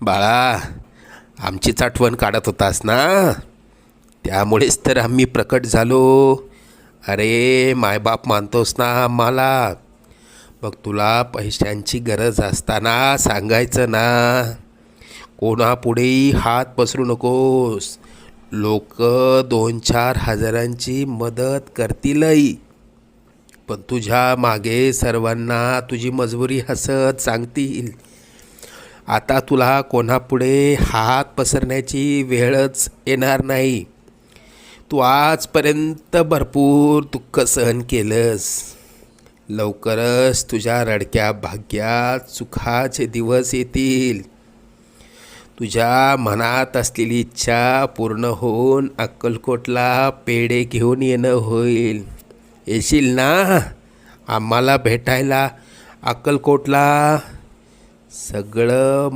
बाळा, आमचीच आठवण काढत होतास ना, त्यामुळेच तर आम्ही प्रकट झालो. अरे मायबाप मानतोस ना आम्हाला, मग तुला पैशांची गरज असताना सांगायचं ना. कोणापुढेही हात पसरू नकोस. लोक 2-4 हजारांची मदत करतीलही, पण तुझ्या मागे सर्वांना तुझी मजबुरी हसत सांगतील. आता तुला कोणापुढे हात पसरण्याची वेळच येणार नाही. तू आजपर्यंत भरपूर दुःख सहन केलंस. लवकरच तुझ्या रडक्या भाग्यात सुखाचे दिवस येतील. तुझ्या मनात असलेली इच्छा पूर्ण होऊन अक्कलकोटला पेढे घेऊन येणं होईल. येशील ना आम्हाला भेटायला अक्कलकोटला? सगळं